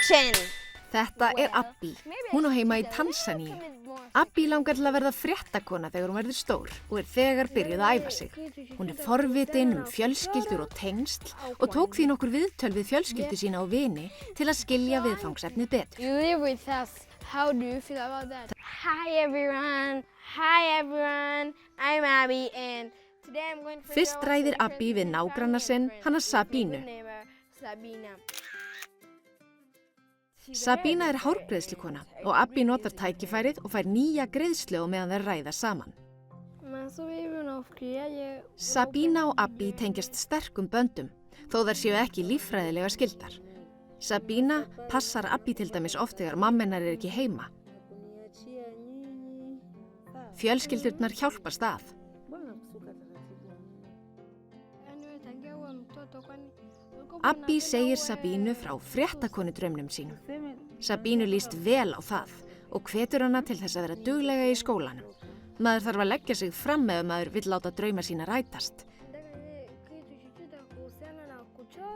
Action! Þetta Abby. Hún á heima í Tansaníu. Abby langar til að verða fréttakona þegar hún verður stór og þegar byrjuð að æfa sig. Hún forvitin fjölskyldur og tengsl og tók því nokkur viðtöl við fjölskyldu sína og vini til að skilja viðfangsefnið betur. You live with us. How do you feel about that? Hi everyone. Hi everyone. I'm Abby and today I'm going to Fyrst ræðir Abby við nágranna sinn, hana Sabínu. Sabína hárgreiðslukona og Abby notar tækifærið og fær nýja greiðslu á meðan þær ræða saman. Sabína og Abby tengjast sterkum böndum, þó þær séu ekki líffræðilega skyldar. Sabína passar Abby til dæmis oft þegar mamma hennar ekki heima. Fjölskyldurnar hjálpast að. Abby segir Sabínu frá fréttakonudraumnum sínum. Sabínu líst vel á það og hvetur hana til þess að vera duglega í skólanum. Maður þarf að leggja sig fram ef maður vill láta drauma sína rætast.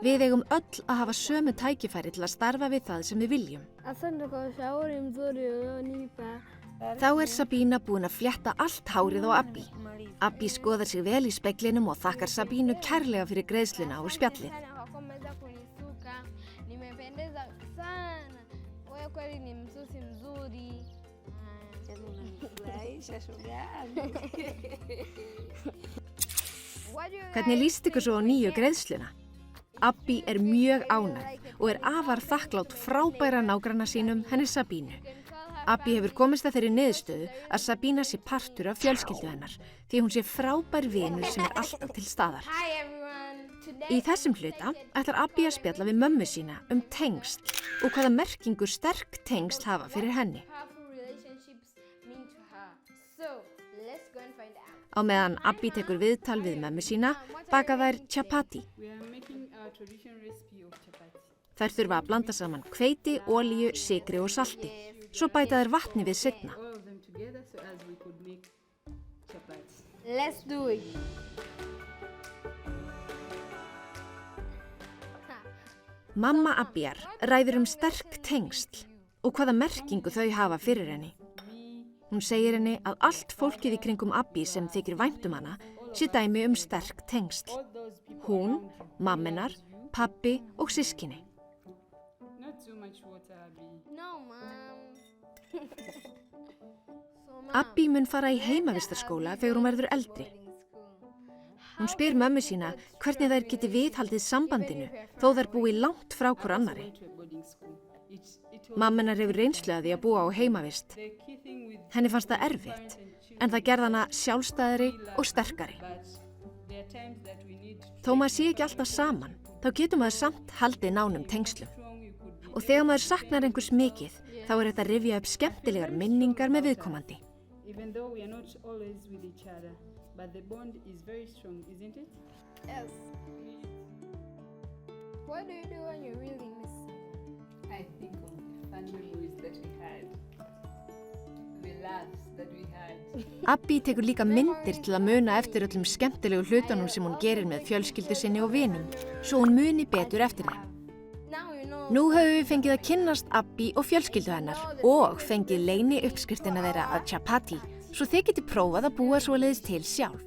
Við eigum öll að hafa sömu tækifæri til að starfa við það sem við viljum. Þá Sabína búin að flétta allt hárið á Abby. Abby skoðar sig vel í speglinum og þakkar Sabínu kærlega fyrir greiðsluna og spjallið. Hvernig líst ykkur svo á nýju greiðsluna? Abby mjög ánægð og afar þakklát frábæra nágranna sínum, henni Sabínu. Abby hefur komist að þeirri niðurstöðu að Sabína sé partur af fjölskyldu hennar, því hún sé frábær vinur sem alltaf til staðar. Í þessum hluta ætlar Abby að spjalla við mömmu sína tengsl og hvaða merkingu sterk tengsl hafa fyrir henni. Á meðan Abby tekur viðtal við mömmu sína, baka þær chapati. Þær þurfa að blanda saman hveiti, olíu, sykri og salti. Svo bæta þær vatni við seinna. Let's do it. Mamma Abbyar ræðir sterk tengsl og hvaða merkingu þau hafa fyrir henni. Hún segir henni að allt fólkið í kringum Abby sem þykir vænt hana sé dæmi sterk tengsl. Hún, mammenar, pabbi og systkini. Abby mun fara í heimavistarskóla þegar hún verður eldri. Hún spyr mömmu sína hvernig þær geti viðhaldið sambandinu þó þær búi langt frá hvor annarri. Mamma hennar hefur reynslu af því að búa á heimavist. Henni fannst það erfitt, en það gerði hana sjálfstæðari og sterkari. Þó maður sé ekki alltaf saman, þá getur maður samt haldið nánum tengslum. Og þegar maður saknar einhvers mikið, þá þetta að rifja upp skemmtilegar minningar með viðkomandi. But the bond is very strong, isn't it? Yes. What do you do when you really miss someone? I think of the fun memories that we had, the laughs that we had. Abby tekur líka myndir til að muna eftir öllum skemmtilegu hlutunum sem hún gerir með fjölskyldu sinni og vinum, svo hún muni betur eftir þeim. Nú höfum við fengið að kynnast Abby og fjölskyldu hennar og fengið leyni uppskriftina þeirra að chapati, svo þið getið prófað að búa svoleiðis til sjálf.